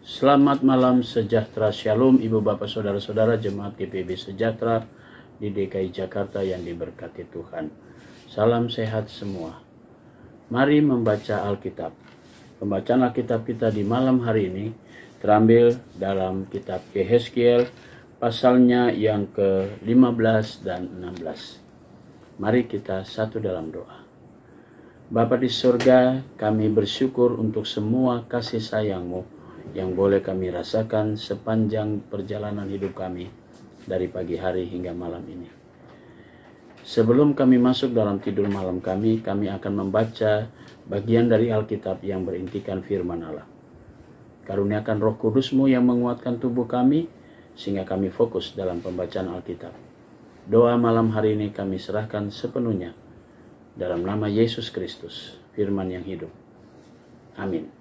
Selamat malam sejahtera, shalom ibu bapak saudara-saudara jemaat GPB Sejahtera di DKI Jakarta yang diberkati Tuhan. Salam sehat semua. Mari membaca Alkitab. Pembacaan Alkitab kita di malam hari ini terambil dalam kitab Yehezkiel pasalnya yang ke-15 dan 16. Mari kita satu dalam doa. Bapa di surga, kami bersyukur untuk semua kasih sayang-Mu yang boleh kami rasakan sepanjang perjalanan hidup kami dari pagi hari hingga malam ini. Sebelum kami masuk dalam tidur malam kami akan membaca bagian dari Alkitab yang berintikan firman Allah. Karuniakan Roh Kudus-Mu yang menguatkan tubuh kami, sehingga kami fokus dalam pembacaan Alkitab. Doa malam hari ini kami serahkan sepenuhnya dalam nama Yesus Kristus, firman yang hidup. Amin.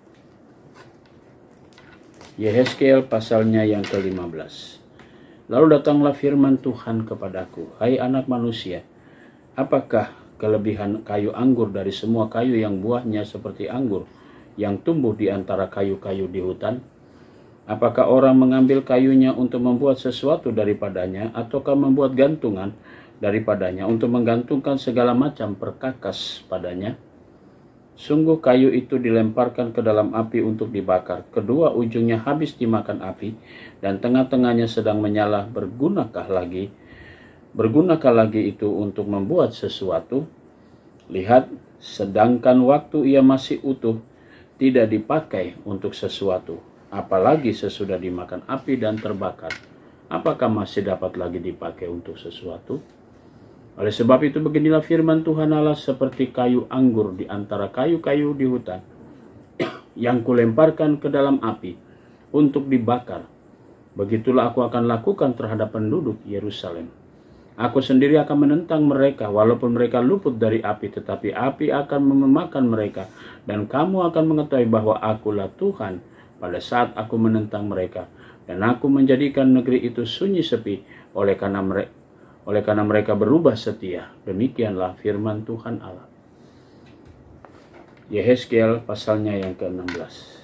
Yehezkiel pasalnya yang ke-15. Lalu datanglah firman Tuhan kepadaku, hai anak manusia, apakah kelebihan kayu anggur dari semua kayu yang buahnya seperti anggur yang tumbuh di antara kayu-kayu di hutan? Apakah orang mengambil kayunya untuk membuat sesuatu daripadanya, ataukah membuat gantungan daripadanya untuk menggantungkan segala macam perkakas padanya? Sungguh kayu itu dilemparkan ke dalam api untuk dibakar. Kedua ujungnya habis dimakan api dan tengah-tengahnya sedang menyala. Bergunakah lagi itu untuk membuat sesuatu? Lihat, sedangkan waktu ia masih utuh, tidak dipakai untuk sesuatu. Apalagi sesudah dimakan api dan terbakar, apakah masih dapat lagi dipakai untuk sesuatu? Oleh sebab itu beginilah firman Tuhan Allah, seperti kayu anggur di antara kayu-kayu di hutan yang kulemparkan ke dalam api untuk dibakar, begitulah aku akan lakukan terhadap penduduk Yerusalem. Aku sendiri akan menentang mereka, walaupun mereka luput dari api, tetapi api akan memakan mereka, dan kamu akan mengetahui bahwa akulah Tuhan pada saat aku menentang mereka, dan aku menjadikan negeri itu sunyi sepi oleh karena mereka berubah setia. Demikianlah firman Tuhan Allah. Yehezkiel pasalnya yang ke-16.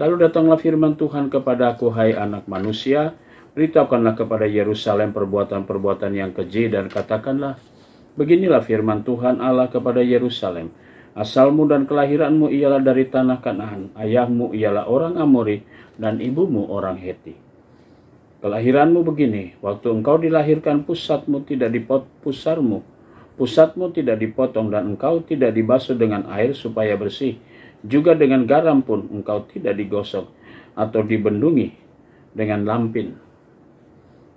Lalu datanglah firman Tuhan kepadaku, hai anak manusia, beritahukanlah kepada Yerusalem perbuatan-perbuatan yang keji, dan katakanlah, beginilah firman Tuhan Allah kepada Yerusalem, asalmu dan kelahiranmu ialah dari tanah Kanaan, ayahmu ialah orang Amori, dan ibumu orang Heti. Kelahiranmu begini, waktu engkau dilahirkan pusatmu tidak dipotong, dan engkau tidak dibasuh dengan air supaya bersih. Juga dengan garam pun engkau tidak digosok atau dibendungi dengan lampin.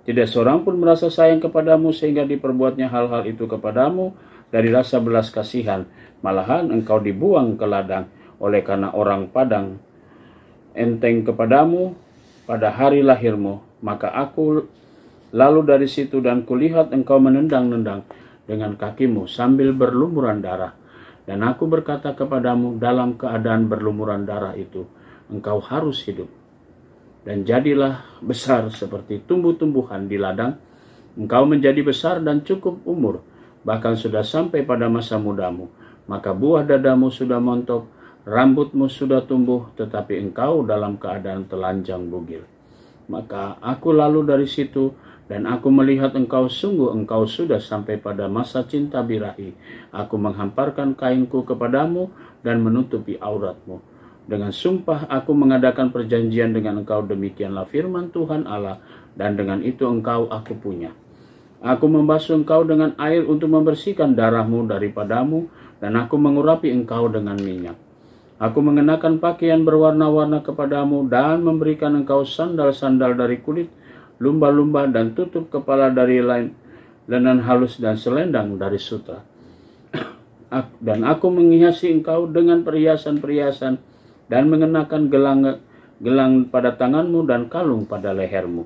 Tidak seorang pun merasa sayang kepadamu sehingga diperbuatnya hal-hal itu kepadamu dari rasa belas kasihan. Malahan engkau dibuang ke ladang oleh karena orang Padang enteng kepadamu pada hari lahirmu. Maka aku lalu dari situ dan kulihat engkau menendang-nendang dengan kakimu sambil berlumuran darah. Dan aku berkata kepadamu, dalam keadaan berlumuran darah itu engkau harus hidup. Dan jadilah besar seperti tumbuh-tumbuhan di ladang. Engkau menjadi besar dan cukup umur, bahkan sudah sampai pada masa mudamu. Maka buah dadamu sudah montok, rambutmu sudah tumbuh, tetapi engkau dalam keadaan telanjang bugil. Maka aku lalu dari situ, dan aku melihat engkau sudah sampai pada masa cinta birahi. Aku menghamparkan kainku kepadamu dan menutupi auratmu. Dengan sumpah aku mengadakan perjanjian dengan engkau, demikianlah firman Tuhan Allah, dan dengan itu engkau aku punya. Aku membasuh engkau dengan air untuk membersihkan darahmu daripadamu, dan aku mengurapi engkau dengan minyak. Aku mengenakan pakaian berwarna-warna kepadamu dan memberikan engkau sandal-sandal dari kulit lumba-lumba dan tutup kepala dari lenan halus dan selendang dari sutra. Dan aku menghiasi engkau dengan perhiasan-perhiasan dan mengenakan gelang pada tanganmu dan kalung pada lehermu.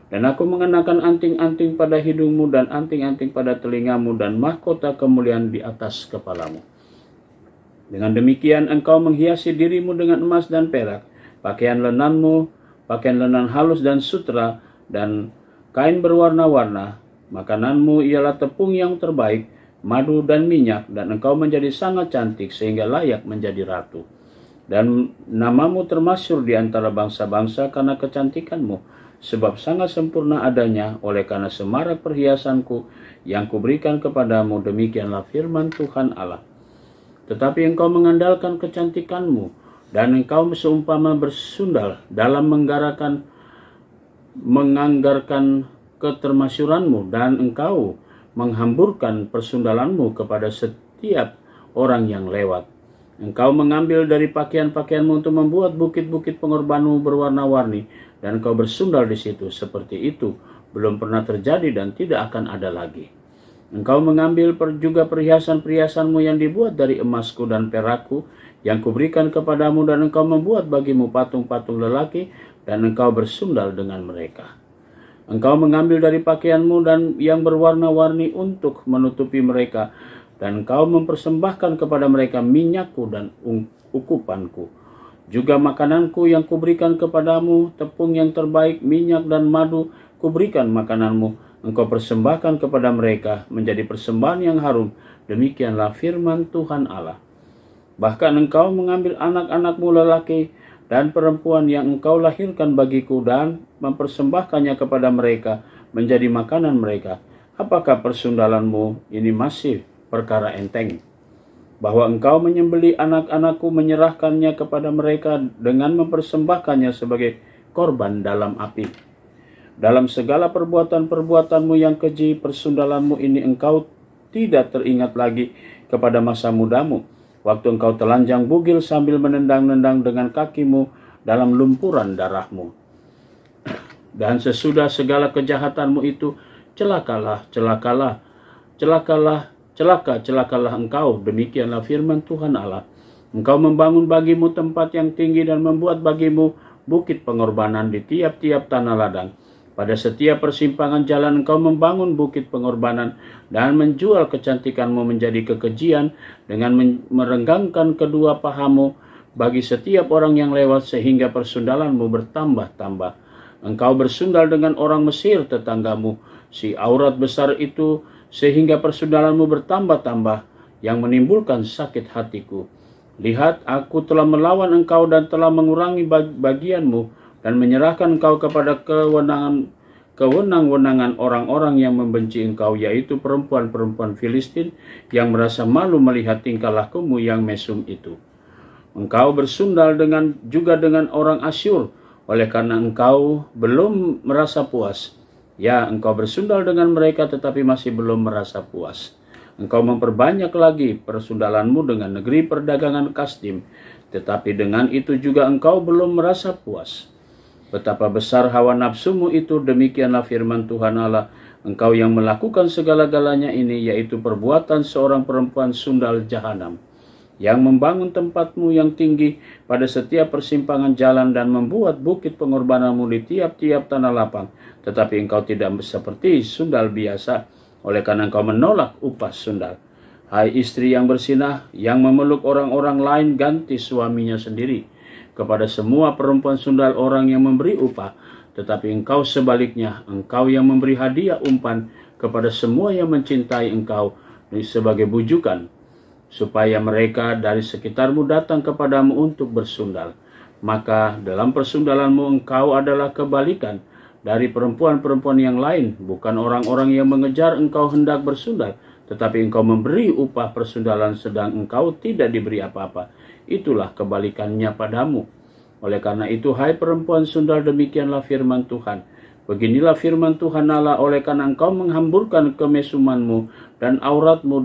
Dan aku mengenakan anting-anting pada hidungmu dan anting-anting pada telingamu dan mahkota kemuliaan di atas kepalamu. Dengan demikian engkau menghiasi dirimu dengan emas dan perak, pakaian lenan halus dan sutra, dan kain berwarna-warna. Makananmu ialah tepung yang terbaik, madu dan minyak, dan engkau menjadi sangat cantik sehingga layak menjadi ratu. dan namamu termasyhur di antara bangsa-bangsa karena kecantikanmu, sebab sangat sempurna adanya oleh karena semarak perhiasanku yang kuberikan kepadamu. Demikianlah firman Tuhan Allah. Tetapi engkau mengandalkan kecantikanmu, dan engkau seumpama bersundal dalam menganggarkan ketermasyuranmu, dan engkau menghamburkan persundalanmu kepada setiap orang yang lewat. Engkau mengambil dari pakaian-pakaianmu untuk membuat bukit-bukit pengorbananmu berwarna-warni, dan engkau bersundal di situ. Seperti itu belum pernah terjadi dan tidak akan ada lagi. Engkau mengambil juga perhiasan-perhiasanmu yang dibuat dari emasku dan perakku yang kuberikan kepadamu, dan engkau membuat bagimu patung-patung lelaki, dan engkau bersundal dengan mereka. Engkau mengambil dari pakaianmu dan yang berwarna-warni untuk menutupi mereka, dan engkau mempersembahkan kepada mereka minyakku dan ukupanku. Juga makananku yang kuberikan kepadamu, tepung yang terbaik, minyak dan madu, kuberikan makananmu. Engkau persembahkan kepada mereka menjadi persembahan yang harum. Demikianlah firman Tuhan Allah. Bahkan engkau mengambil anak-anakmu lelaki dan perempuan yang engkau lahirkan bagiku, dan mempersembahkannya kepada mereka menjadi makanan mereka. Apakah persundalanmu ini masih perkara enteng? Bahwa engkau menyembelih anak-anakku, menyerahkannya kepada mereka dengan mempersembahkannya sebagai korban dalam api. Dalam segala perbuatan-perbuatanmu yang keji, persundalanmu ini engkau tidak teringat lagi kepada masa mudamu, waktu engkau telanjang bugil sambil menendang-nendang dengan kakimu dalam lumpuran darahmu. Dan sesudah segala kejahatanmu itu, celakalah engkau. Demikianlah firman Tuhan Allah. Engkau membangun bagimu tempat yang tinggi dan membuat bagimu bukit pengorbanan di tiap-tiap tanah ladang. Pada setiap persimpangan jalan engkau membangun bukit pengorbanan dan menjual kecantikanmu menjadi kekejian dengan merenggangkan kedua pahamu bagi setiap orang yang lewat, sehingga persundalanmu bertambah-tambah. Engkau bersundal dengan orang Mesir tetanggamu, si aurat besar itu, sehingga persundalanmu bertambah-tambah, yang menimbulkan sakit hatiku. Lihat, aku telah melawan engkau dan telah mengurangi bagianmu, dan menyerahkan engkau kepada kewenang-wenangan orang-orang yang membenci engkau, yaitu perempuan-perempuan Filistin yang merasa malu melihat tingkah lakumu yang mesum itu. Engkau bersundal juga dengan orang Asyur, oleh karena engkau belum merasa puas. Ya, engkau bersundal dengan mereka tetapi masih belum merasa puas. Engkau memperbanyak lagi persundalanmu dengan negeri perdagangan Kasdim, tetapi dengan itu juga engkau belum merasa puas. Betapa besar hawa nafsumu itu, demikianlah firman Tuhan Allah. Engkau yang melakukan segala-galanya ini, yaitu perbuatan seorang perempuan sundal jahanam, yang membangun tempatmu yang tinggi pada setiap persimpangan jalan dan membuat bukit pengorbananmu di tiap-tiap tanah lapang. Tetapi engkau tidak seperti sundal biasa, oleh karena engkau menolak upah sundal. Hai istri yang bersinah, yang memeluk orang-orang lain ganti suaminya sendiri. Kepada semua perempuan sundal orang yang memberi upah, tetapi engkau sebaliknya, engkau yang memberi hadiah umpan kepada semua yang mencintai engkau sebagai bujukan, supaya mereka dari sekitarmu datang kepadamu untuk bersundal. Maka dalam persundalanmu engkau adalah kebalikan dari perempuan-perempuan yang lain, bukan orang-orang yang mengejar engkau hendak bersundal, tetapi engkau memberi upah persundalan sedang engkau tidak diberi apa-apa. Itulah kebalikannya padamu. Oleh karena itu, hai perempuan sundal, demikianlah firman Tuhan. Beginilah firman Tuhan Allah, oleh karena engkau menghamburkan kemesumanmu dan auratmu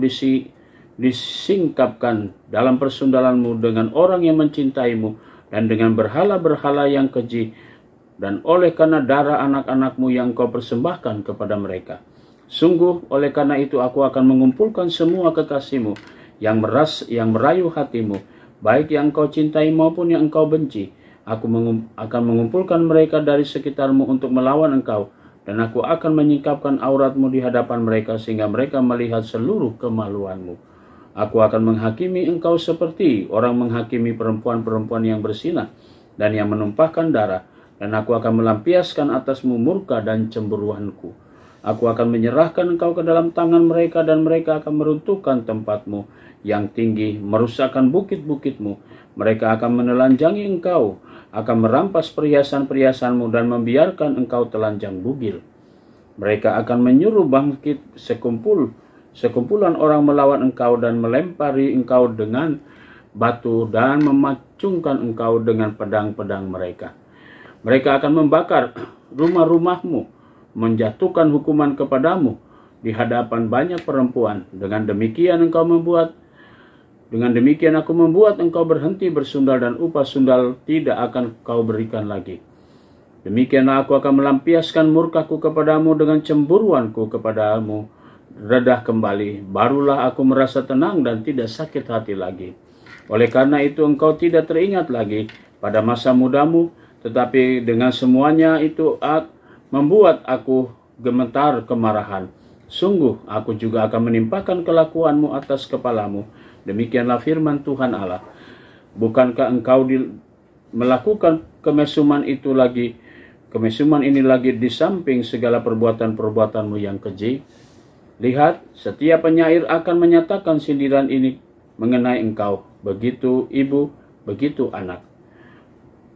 disingkapkan dalam persundalanmu dengan orang yang mencintaimu dan dengan berhala-berhala yang keji, dan oleh karena darah anak-anakmu yang kau persembahkan kepada mereka. Sungguh, oleh karena itu aku akan mengumpulkan semua kekasihmu yang merayu hatimu, baik yang engkau cintai maupun yang engkau benci. Aku akan mengumpulkan mereka dari sekitarmu untuk melawan engkau, dan aku akan menyingkapkan auratmu di hadapan mereka, sehingga mereka melihat seluruh kemaluanmu. Aku akan menghakimi engkau seperti orang menghakimi perempuan-perempuan yang bersinah dan yang menumpahkan darah, dan aku akan melampiaskan atasmu murka dan cemburuanku. Aku akan menyerahkan engkau ke dalam tangan mereka, dan mereka akan meruntuhkan tempatmu yang tinggi, merusakkan bukit-bukitmu. Mereka akan menelanjangi engkau, akan merampas perhiasan-perhiasanmu, dan membiarkan engkau telanjang bugil. Mereka akan menyuruh bangkit sekumpulan orang melawan engkau, dan melempari engkau dengan batu, dan memacungkan engkau dengan pedang-pedang mereka. Mereka akan membakar rumah-rumahmu, menjatuhkan hukuman kepadamu di hadapan banyak perempuan. Dengan demikian aku membuat engkau berhenti bersundal, dan upah sundal tidak akan kau berikan lagi. Demikianlah aku akan melampiaskan murkaku kepadamu, dengan cemburuanku kepadamu redah kembali. Barulah aku merasa tenang dan tidak sakit hati lagi. Oleh karena itu engkau tidak teringat lagi pada masa mudamu, tetapi dengan semuanya itu membuat aku gemetar kemarahan. Sungguh aku juga akan menimpakan kelakuanmu atas kepalamu. Demikianlah firman Tuhan Allah. Bukankah engkau melakukan kemesuman ini lagi di samping segala perbuatan-perbuatanmu yang keji? Lihat, setiap penyair akan menyatakan sindiran ini mengenai engkau. Begitu ibu, begitu anak.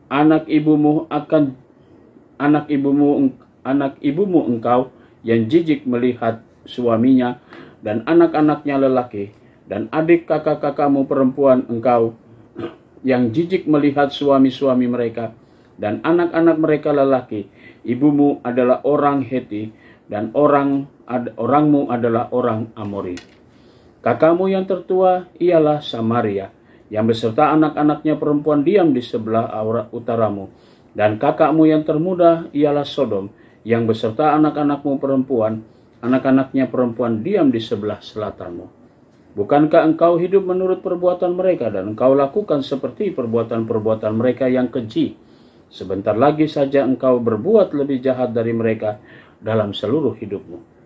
Anak ibumu engkau yang jijik melihat suaminya dan anak-anaknya lelaki, dan adik kakak-kakakmu perempuan engkau yang jijik melihat suami-suami mereka dan anak-anak mereka lelaki. Ibumu adalah orang Heti, dan orangmu adalah orang Amori. Kakakmu yang tertua ialah Samaria, yang beserta anak-anaknya perempuan diam di sebelah utaramu. Dan kakakmu yang termuda ialah Sodom, yang beserta anak-anaknya perempuan diam di sebelah selatanmu. Bukankah engkau hidup menurut perbuatan mereka, dan engkau lakukan seperti perbuatan-perbuatan mereka yang keji? Sebentar lagi saja engkau berbuat lebih jahat dari mereka dalam seluruh hidupmu.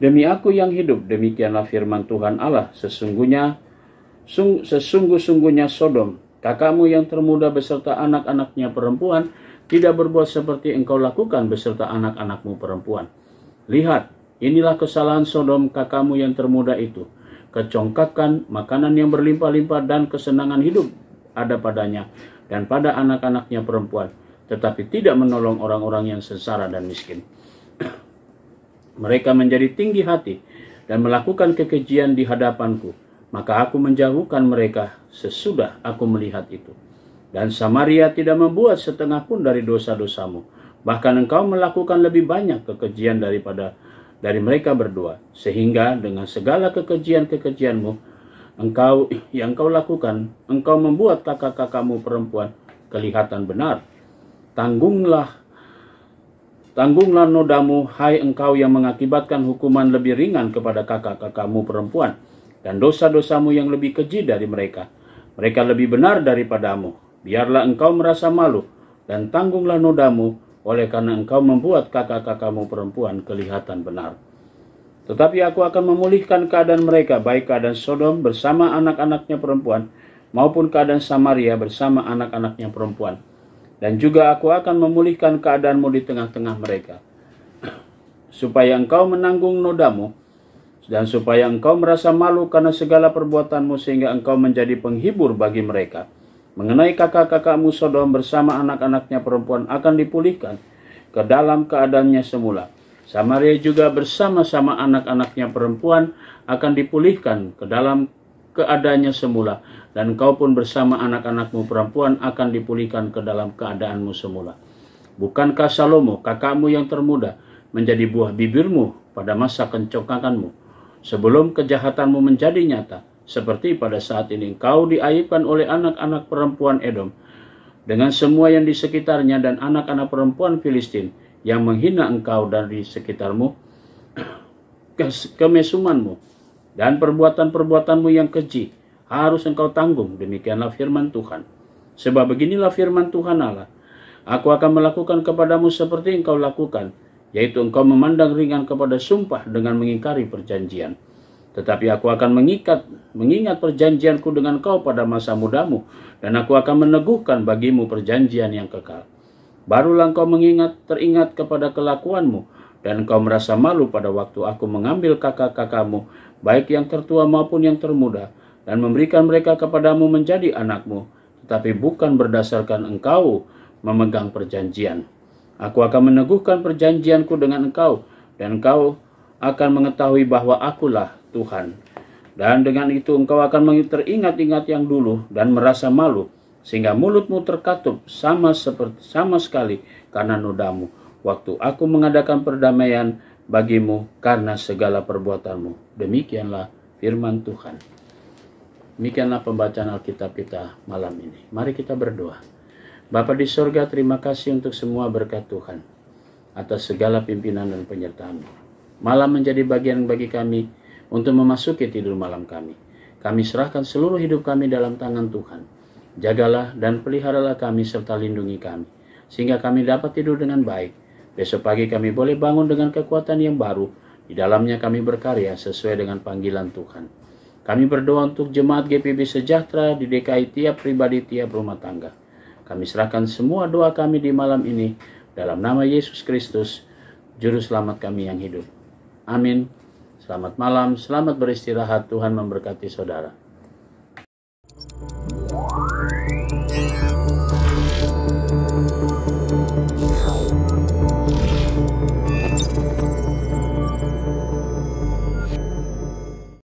Demi aku yang hidup, demikianlah firman Tuhan Allah, sesungguh-sungguhnya Sodom, kakakmu yang termuda beserta anak-anaknya perempuan, tidak berbuat seperti engkau lakukan beserta anak-anakmu perempuan. Lihat, inilah kesalahan Sodom kakakmu yang termuda itu. Kecongkakan, makanan yang berlimpah-limpah, dan kesenangan hidup ada padanya dan pada anak-anaknya perempuan, tetapi tidak menolong orang-orang yang sengsara dan miskin. Mereka menjadi tinggi hati dan melakukan kekejian di hadapanku. Maka aku menjauhkan mereka sesudah aku melihat itu. Dan Samaria tidak membuat setengah pun dari dosa-dosamu. Bahkan engkau melakukan lebih banyak kekejian dari mereka berdua. Sehingga dengan segala kekejian-kekejianmu yang kau lakukan, engkau membuat kakak-kakakmu perempuan kelihatan benar. Tanggunglah nodamu, hai engkau yang mengakibatkan hukuman lebih ringan kepada kakak-kakakmu perempuan, dan dosa-dosamu yang lebih keji dari mereka. Mereka lebih benar daripadamu. Biarlah engkau merasa malu, dan tanggunglah nodamu, oleh karena engkau membuat kakak-kakakmu perempuan kelihatan benar. Tetapi aku akan memulihkan keadaan mereka, baik keadaan Sodom bersama anak-anaknya perempuan, maupun keadaan Samaria bersama anak-anaknya perempuan. Dan juga aku akan memulihkan keadaanmu di tengah-tengah mereka, supaya engkau menanggung nodamu, dan supaya engkau merasa malu karena segala perbuatanmu, sehingga engkau menjadi penghibur bagi mereka. Mengenai kakak-kakakmu Sodom bersama anak-anaknya perempuan akan dipulihkan ke dalam keadaannya semula. Samaria juga bersama-sama anak-anaknya perempuan akan dipulihkan ke dalam keadaannya semula. Dan engkau pun bersama anak-anakmu perempuan akan dipulihkan ke dalam keadaanmu semula. Bukankah Salomo, kakakmu yang termuda, menjadi buah bibirmu pada masa kencongkakanmu, sebelum kejahatanmu menjadi nyata, seperti pada saat ini engkau diaibkan oleh anak-anak perempuan Edom, dengan semua yang di sekitarnya, dan anak-anak perempuan Filistin yang menghina engkau dari sekitarmu, kemesumanmu, dan perbuatan-perbuatanmu yang keji harus engkau tanggung. Demikianlah firman Tuhan. Sebab beginilah firman Tuhan Allah, aku akan melakukan kepadamu seperti engkau lakukan, yaitu engkau memandang ringan kepada sumpah dengan mengingkari perjanjian. Tetapi aku akan mengingat perjanjianku dengan kau pada masa mudamu, dan aku akan meneguhkan bagimu perjanjian yang kekal. Barulah engkau teringat kepada kelakuanmu dan engkau merasa malu pada waktu aku mengambil kakak-kakakmu, baik yang tertua maupun yang termuda, dan memberikan mereka kepadamu menjadi anakmu, tetapi bukan berdasarkan engkau memegang perjanjian. Aku akan meneguhkan perjanjianku dengan engkau, dan engkau akan mengetahui bahwa akulah Tuhan. Dan dengan itu engkau akan teringat-ingat yang dulu dan merasa malu, sehingga mulutmu terkatup sama sekali karena nodamu, waktu aku mengadakan perdamaian bagimu karena segala perbuatanmu. Demikianlah firman Tuhan. Demikianlah pembacaan Alkitab kita malam ini. Mari kita berdoa. Bapa di sorga, terima kasih untuk semua berkat Tuhan atas segala pimpinan dan penyertaan-Mu. Malam menjadi bagian bagi kami untuk memasuki tidur malam kami. Kami serahkan seluruh hidup kami dalam tangan Tuhan. Jagalah dan peliharalah kami serta lindungi kami, sehingga kami dapat tidur dengan baik. Besok pagi kami boleh bangun dengan kekuatan yang baru. Di dalamnya kami berkarya sesuai dengan panggilan Tuhan. Kami berdoa untuk jemaat GPB Sejahtera di DKI, tiap pribadi, tiap rumah tangga. Kami serahkan semua doa kami di malam ini dalam nama Yesus Kristus, Juru Selamat kami yang hidup. Amin. Selamat malam, selamat beristirahat, Tuhan memberkati saudara.